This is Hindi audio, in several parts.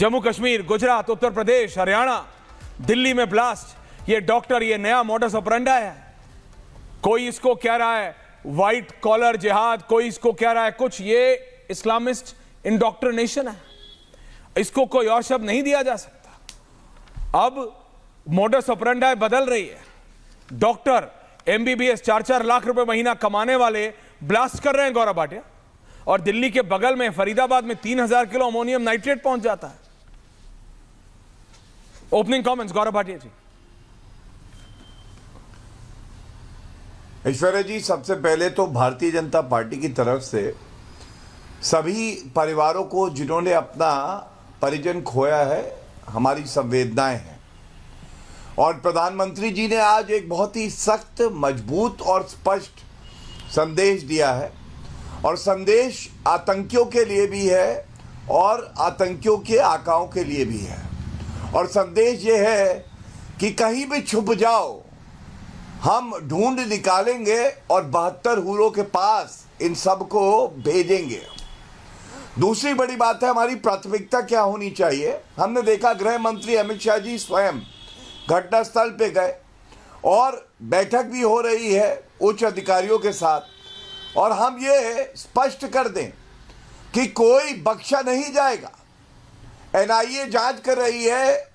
जम्मू कश्मीर, गुजरात, उत्तर प्रदेश, हरियाणा, दिल्ली में ब्लास्ट। ये डॉक्टर, ये नया मॉडस ऑपरेंडा है। कोई इसको कह रहा है व्हाइट कॉलर जिहाद, कोई इसको कह रहा है कुछ। ये इस्लामिस्ट इंडॉक्ट्रिनेशन है, इसको कोई और शब्द नहीं दिया जा सकता। अब मॉडस ऑपरेंडा बदल रही है। डॉक्टर एमबीबीएस 4-4 लाख रुपए महीना कमाने वाले ब्लास्ट कर रहे हैं गौरव भाटिया, और दिल्ली के बगल में फरीदाबाद में 3000 किलो अमोनियम नाइट्रेट पहुंच जाता है। ओपनिंग कमेंट्स गौरव भाटिया जी। ऐश्वर्या जी, सबसे पहले तो भारतीय जनता पार्टी की तरफ से सभी परिवारों को जिन्होंने अपना परिजन खोया है, हमारी संवेदनाएं हैं। और प्रधानमंत्री जी ने आज एक बहुत ही सख्त, मजबूत और स्पष्ट संदेश दिया है, और संदेश आतंकियों के लिए भी है और आतंकियों के आकाओं के लिए भी है। और संदेश ये है कि कहीं भी छुप जाओ, हम ढूंढ निकालेंगे और 72 हूरों के पास इन सब को भेजेंगे। दूसरी बड़ी बात है, हमारी प्राथमिकता क्या होनी चाहिए। हमने देखा गृह मंत्री अमित शाह जी स्वयं घटनास्थल पे गए और बैठक भी हो रही है उच्च अधिकारियों के साथ, और हम ये स्पष्ट कर दें कि कोई बख्शा नहीं जाएगा। एनआईए जांच कर रही है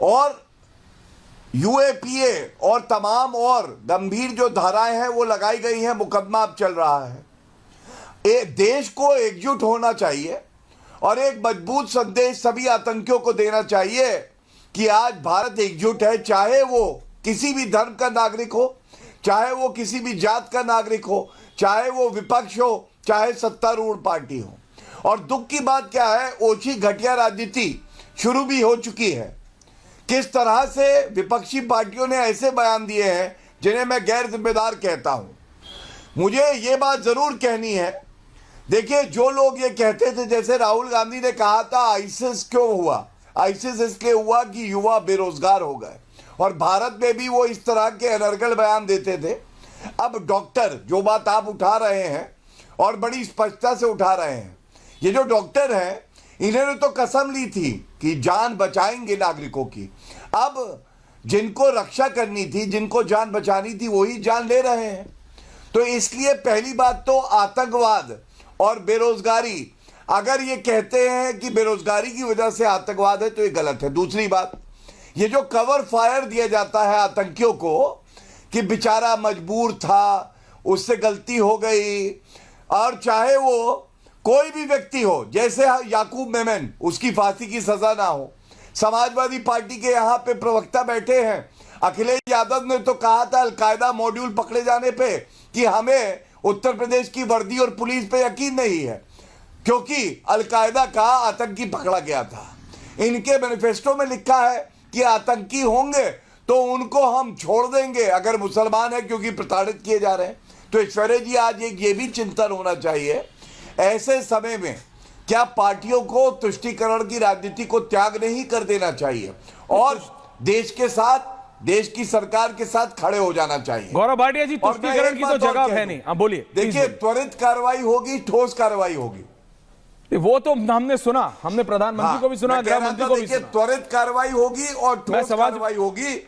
और यूएपीए और तमाम और गंभीर जो धाराएं हैं वो लगाई गई हैं, मुकदमा अब चल रहा है। देश को एकजुट होना चाहिए और एक मजबूत संदेश सभी आतंकियों को देना चाहिए कि आज भारत एकजुट है, चाहे वो किसी भी धर्म का नागरिक हो, चाहे वो किसी भी जात का नागरिक हो, चाहे वो विपक्ष हो, चाहे सत्तारूढ़ पार्टी हो। और दुख की बात क्या है, ओछी घटिया राजनीति शुरू भी हो चुकी है। किस तरह से विपक्षी पार्टियों ने ऐसे बयान दिए हैं जिन्हें मैं गैर जिम्मेदार कहता हूं। मुझे ये बात जरूर कहनी है, देखिए, जो लोग ये कहते थे, जैसे राहुल गांधी ने कहा था आईसिस क्यों हुआ, आईसिस इसलिए हुआ कि युवा बेरोजगार हो गए, और भारत में भी वो इस तरह के अनर्गल बयान देते थे। अब डॉक्टर, जो बात आप उठा रहे हैं और बड़ी स्पष्टता से उठा रहे हैं, ये जो डॉक्टर हैं इन्होंने तो कसम ली थी कि जान बचाएंगे नागरिकों की। अब जिनको रक्षा करनी थी, जिनको जान बचानी थी, वही जान ले रहे हैं। तो इसलिए पहली बात तो आतंकवाद और बेरोजगारी, अगर ये कहते हैं कि बेरोजगारी की वजह से आतंकवाद है तो ये गलत है। दूसरी बात, ये जो कवर फायर दिया जाता है आतंकियों को कि बेचारा मजबूर था, उससे गलती हो गई, और चाहे वो कोई भी व्यक्ति हो, जैसे याकूब मेमन, उसकी फांसी की सजा ना हो। समाजवादी पार्टी के यहाँ पे प्रवक्ता बैठे हैं, अखिलेश यादव ने तो कहा था अलकायदा मॉड्यूल पकड़े जाने पे कि हमें उत्तर प्रदेश की वर्दी और पुलिस पे यकीन नहीं है, क्योंकि अलकायदा का आतंकी पकड़ा गया था। इनके मैनिफेस्टो में लिखा है कि आतंकी होंगे तो उनको हम छोड़ देंगे अगर मुसलमान है, क्योंकि प्रताड़ित किए जा रहे हैं। तो ऐश्वर्या जी, आज एक ये भी चिंतन होना चाहिए, ऐसे समय में क्या पार्टियों को तुष्टीकरण की राजनीति को त्याग नहीं कर देना चाहिए और देश के साथ, देश की सरकार के साथ खड़े हो जाना चाहिए। गौरव भाटिया जी, तुष्टीकरण की तो जगह है नहीं। बोलिए। देखिए, त्वरित कार्रवाई होगी, ठोस कार्रवाई होगी। वो तो हमने सुना, हमने प्रधानमंत्री को भी सुना, गृह मंत्री को भी सुना। त्वरित कार्रवाई होगी और ठोस कार्रवाई होगी।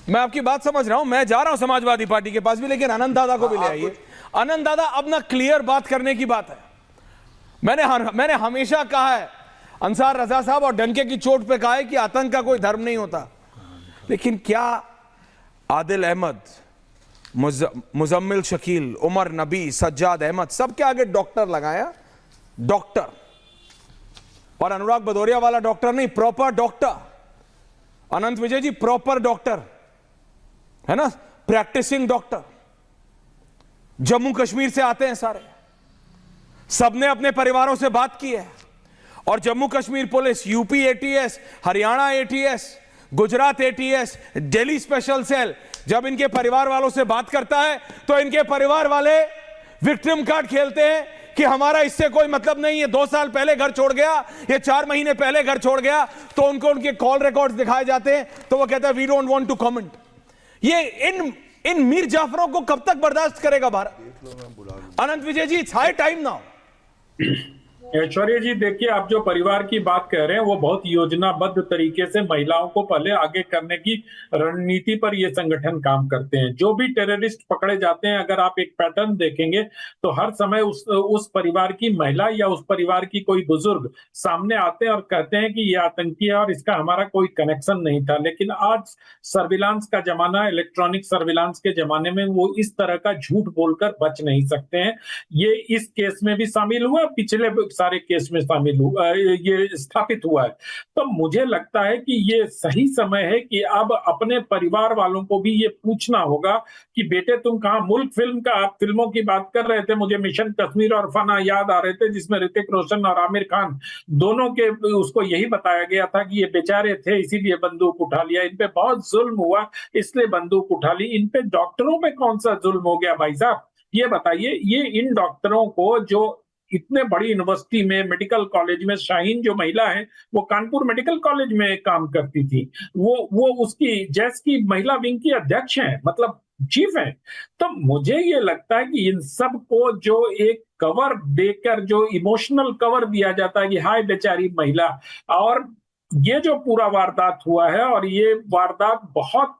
मैं आपकी बात समझ रहा हूं, मैं जा रहा हूं समाजवादी पार्टी के पास भी, लेकिन आनंद दादा को भी ले आइए। आनंद दादा, अब ना क्लियर बात करने की बात है। मैंने हमेशा कहा है, अंसार रजा साहब और डंके की चोट पे कहा है कि आतंक का कोई धर्म नहीं होता, लेकिन क्या आदिल अहमद, मुजम्मिल शकील, उमर नबी, सज्जाद अहमद, सबके आगे डॉक्टर लगाया, डॉक्टर, और अनुराग भदौरिया वाला डॉक्टर नहीं, प्रॉपर डॉक्टर। अनंत विजय जी प्रॉपर डॉक्टर है ना, प्रैक्टिसिंग डॉक्टर, जम्मू कश्मीर से आते हैं सारे, सबने अपने परिवारों से बात की है। और Jammu Kashmir police, UP ATS, Haryana ATS, Gujarat ATS, Delhi special cell जब इनके परिवार वालों से बात करता है तो इनके परिवार वाले विक्टिम कार्ड खेलते हैं कि हमारा इससे कोई मतलब नहीं है, 2 साल पहले घर छोड़ गया, ये 4 महीने पहले घर छोड़ गया। तो उनको उनके कॉल रिकॉर्ड्स दिखाए जाते हैं तो वो कहता है we don't want to comment. ये इन मीर जाफरों को कब तक बर्दाश्त करेगा Bharat? Anant Vijay ji, it's high time now. Aishwarya ji, देखिए, आप जो परिवार की बात कह रहे हैं वो बहुत योजनाबद्ध तरीके से महिलाओं को पहले आगे करने की रणनीति पर ये संगठन काम करते हैं। जो भी टेररिस्ट पकड़े जाते हैं, अगर आप एक पैटर्न देखेंगे तो हर समय उस परिवार की महिला या उस परिवार की कोई बुजुर्ग सामने आते हैं और कहते हैं कि ये आतंकी है और इसका हमारा कोई कनेक्शन नहीं था। लेकिन आज सर्विलांस का जमाना, इलेक्ट्रॉनिक सर्विलांस के जमाने में वो इस तरह का झूठ बोलकर बच नहीं सकते हैं। ये इस केस में भी शामिल हुआ, पिछले सारे केस में शामिल हुआ, ये स्थापित हुआ है। तो मुझे लगता है कि ये सही समय है कि अब अपने परिवार वालों को भी ये पूछना होगा कि बेटे तुम कहां। मुल्क फिल्म का, आप फिल्मों की बात कर रहे थे, मुझे मिशन कश्मीर और फना याद आ रहे थे, जिसमें ऋतिक रोशन और आमिर खान दोनों के उसको यही बताया गया था कि ये बेचारे थे इसीलिए बंदूक उठा लिया, इन पे बहुत जुल्म हुआ इसलिए बंदूक उठा ली। इन पे डॉक्टरों पे कौन सा जुल्म हो गया भाई साहब, ये बताइए। ये इन डॉक्टरों को, जो इतने बड़ी यूनिवर्सिटी में, मेडिकल कॉलेज में, शाहीन जो महिला है वो कानपुर मेडिकल कॉलेज में काम करती थी, वो उसकी जैस की महिला विंग की अध्यक्ष हैं, मतलब चीफ हैं। तो मुझे ये लगता है कि इन सब को जो एक कवर देकर, जो इमोशनल कवर दिया जाता है कि हाय बेचारी महिला, और ये जो पूरा वारदात हुआ है, और ये वारदात बहुत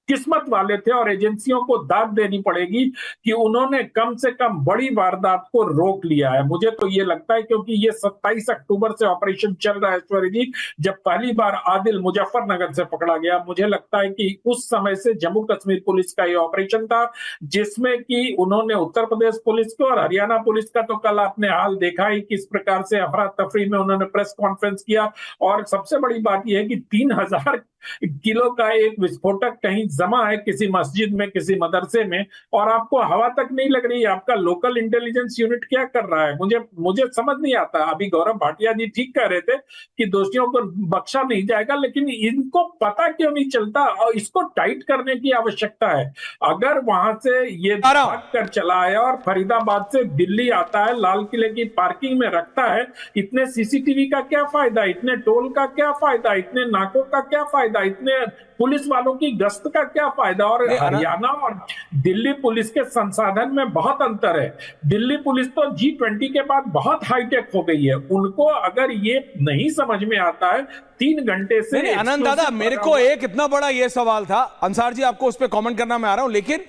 किस्मत वाले थे और एजेंसियों को दाद देनी पड़ेगी कि उन्होंने कम से कम बड़ी वारदात को रोक लिया है। मुझे तो ये लगता है, क्योंकि ये 27 अक्टूबर से ऑपरेशन चल रहा है ऐश्वर्या जी, जब पहली बार आदिल मुजफ्फरनगर से पकड़ा गया। मुझे लगता है कि उस समय से जम्मू कश्मीर पुलिस का ये ऑपरेशन था, जिसमें कि उन्होंने उत्तर प्रदेश पुलिस को और हरियाणा पुलिस का, तो कल आपने हाल देखा ही किस प्रकार से अफरा तफरी में उन्होंने प्रेस कॉन्फ्रेंस किया। और सबसे बड़ी बात यह है कि 3000 किलो का एक विस्फोटक कहीं जमा है किसी मस्जिद में, किसी मदरसे में, और आपको हवा तक नहीं लग रही है। आपका लोकल इंटेलिजेंस यूनिट क्या कर रहा है, मुझे समझ नहीं आता। अभी गौरव भाटिया जी ठीक कह रहे थे कि दोषियों को बख्शा नहीं जाएगा, लेकिन इनको पता क्यों नहीं चलता, और इसको टाइट करने की आवश्यकता है। अगर वहां से ये भाग कर चला है और फरीदाबाद से दिल्ली आता है, लाल किले की पार्किंग में रखता है, इतने सीसीटीवी का क्या फायदा, इतने टोल का क्या फायदा, इतने नाकों का क्या फायदा, इतने पुलिस वालों की गश्त का क्या फायदा। और हरियाणा और दिल्ली पुलिस के संसाधन में बहुत अंतर है। दिल्ली पुलिस तो G20 के बाद बहुत हाईटेक हो गई है। उनको अगर ये नहीं समझ में आता है, 3 घंटे से नहीं, आनंद दादा, मेरे को एक इतना बड़ा ये सवाल था, अंसार जी आपको उस पर कमेंट करना मैं आ रहा हूं, लेकिन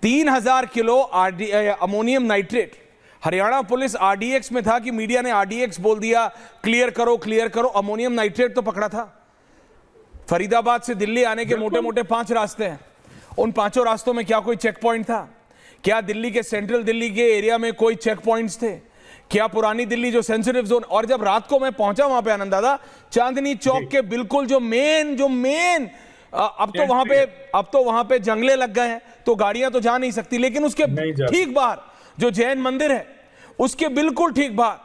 3000 kilo ammonium nitrate, Haryana police RDX में था कि मीडिया ने RDX बोल दिया, क्लियर करो। अमोनियम नाइट्रेट तो पकड़ा था। फरीदाबाद से दिल्ली आने के मोटे मोटे 5 रास्ते हैं। उन 5 रास्तों में क्या कोई चेक पॉइंट था? क्या दिल्ली के, सेंट्रल दिल्ली के एरिया में कोई चेक पॉइंट्स थे? क्या पुरानी दिल्ली जो सेंसिटिव जोन? और जब रात को मैं पहुंचा वहां पे आनंद दादा, चांदनी चौक के बिल्कुल जो मेन अब तो वहां पे जंगले लग गए हैं, तो गाड़ियां तो जा नहीं सकती, लेकिन उसके ठीक बाहर जो जैन मंदिर है, उसके बिल्कुल ठीक बाहर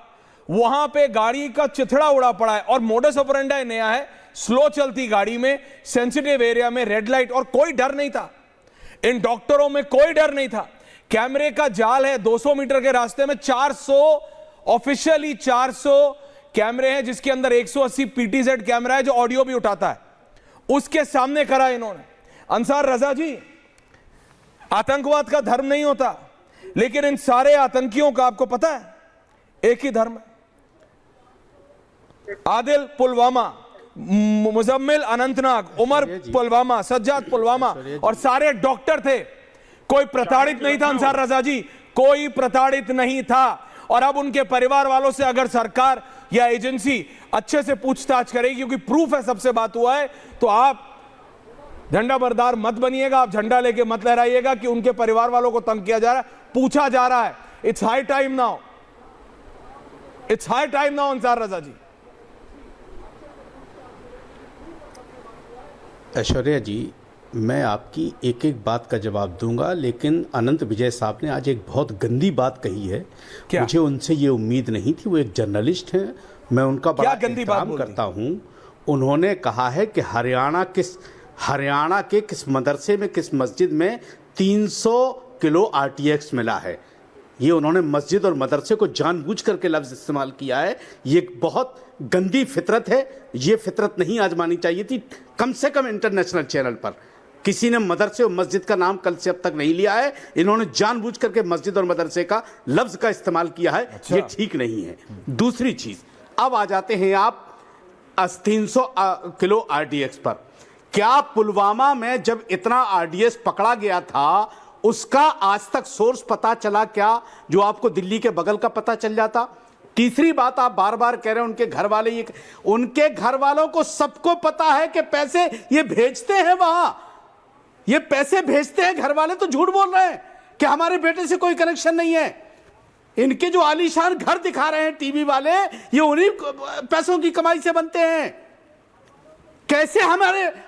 वहां पे गाड़ी का चिथड़ा उड़ा पड़ा है। और मोडस ऑपरेंडी नया है, स्लो चलती गाड़ी में, सेंसिटिव एरिया में, रेड लाइट, और कोई डर नहीं था। इन डॉक्टरों में कोई डर नहीं था। कैमरे का जाल है 200 मीटर के रास्ते में, 400 ऑफिशियली 400 कैमरे हैं, जिसके अंदर 180 PTZ कैमरा है जो ऑडियो भी उठाता है। उसके सामने करा इन्होंने। अंसार रजा जी, आतंकवाद का धर्म नहीं होता, लेकिन इन सारे आतंकियों का आपको पता है एक ही धर्म है। आदिल पुलवामा, मुजम्मिल अनंतनाग, उमर पुलवामा, सज्जाद पुलवामा, और सारे डॉक्टर थे। कोई प्रताड़ित नहीं था अंसार रजा जी, कोई प्रताड़ित नहीं था। और अब उनके परिवार वालों से अगर सरकार या एजेंसी अच्छे से पूछताछ करेगी, क्योंकि प्रूफ है, सबसे बात हुआ है, तो आप झंडा बरदार मत बनिएगा, आप झंडा लेके मत लहराइएगा कि उनके परिवार वालों को तंग किया जा रहा है, पूछा जा रहा है। It's high time now, it's high time now Ansar Raza ji. Aishwarya ji, मैं आपकी एक एक बात का जवाब दूंगा, लेकिन अनंत विजय साहब ने आज एक बहुत गंदी बात कही है। क्या? मुझे उनसे ये उम्मीद नहीं थी। वो एक जर्नलिस्ट हैं, मैं उनका बड़ा एहतराम करता हूं। उन्होंने कहा है कि हरियाणा के किस मदरसे में, किस मस्जिद में 300 किलो RTX मिला है। ये उन्होंने मस्जिद और मदरसे को जानबूझ करके लफ्ज़ इस्तेमाल किया है। ये एक बहुत गंदी फितरत है। ये फितरत नहीं आजमानी चाहिए थी, कम से कम इंटरनेशनल चैनल पर। किसी ने मदरसे और मस्जिद का नाम कल से अब तक नहीं लिया है। इन्होंने जानबूझ करके मस्जिद और मदरसे का लफ्ज का इस्तेमाल किया है। अच्छा। ये ठीक नहीं है। दूसरी चीज, अब आ जाते हैं आप 300 किलो आरडीएक्स पर। क्या पुलवामा में जब इतना आरडीएक्स पकड़ा गया था उसका आज तक सोर्स पता चला क्या, जो आपको दिल्ली के बगल का पता चल जाता? तीसरी बात, आप बार बार कह रहे हैं उनके घर वाले, ये उनके घर वालों को सबको पता है कि पैसे ये भेजते हैं वहां, ये पैसे भेजते हैं। घर वाले तो झूठ बोल रहे हैं कि हमारे बेटे से कोई कनेक्शन नहीं है। इनके जो आलीशान घर दिखा रहे हैं टीवी वाले, ये उन्हीं पैसों की कमाई से बनते हैं। कैसे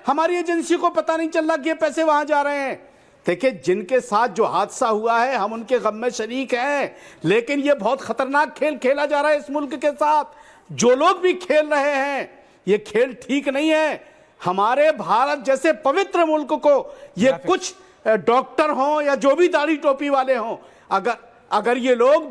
हमारी एजेंसी को पता नहीं चल रहा कि ये पैसे वहां जा रहे हैं? देखिए, जिनके साथ जो हादसा हुआ है हम उनके गम में शरीक हैं, लेकिन ये बहुत खतरनाक खेल खेला जा रहा है इस मुल्क के साथ। जो लोग भी खेल रहे हैं, ये खेल ठीक नहीं है। हमारे भारत जैसे पवित्र मुल्क को ये कुछ डॉक्टर हों या जो भी दाढ़ी टोपी वाले हों, अगर ये लोग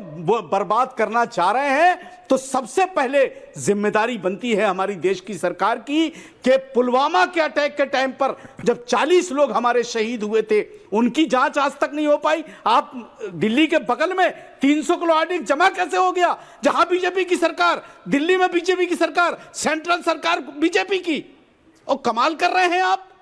बर्बाद करना चाह रहे हैं तो सबसे पहले जिम्मेदारी बनती है हमारी देश की सरकार की कि पुलवामा के अटैक के टाइम पर जब 40 लोग हमारे शहीद हुए थे, उनकी जांच आज तक नहीं हो पाई। आप दिल्ली के बगल में 300 किलो आरडीएक्स जमा कैसे हो गया, जहां बीजेपी की सरकार, दिल्ली में बीजेपी की सरकार, सेंट्रल सरकार बीजेपी की, और कमाल कर रहे हैं आप।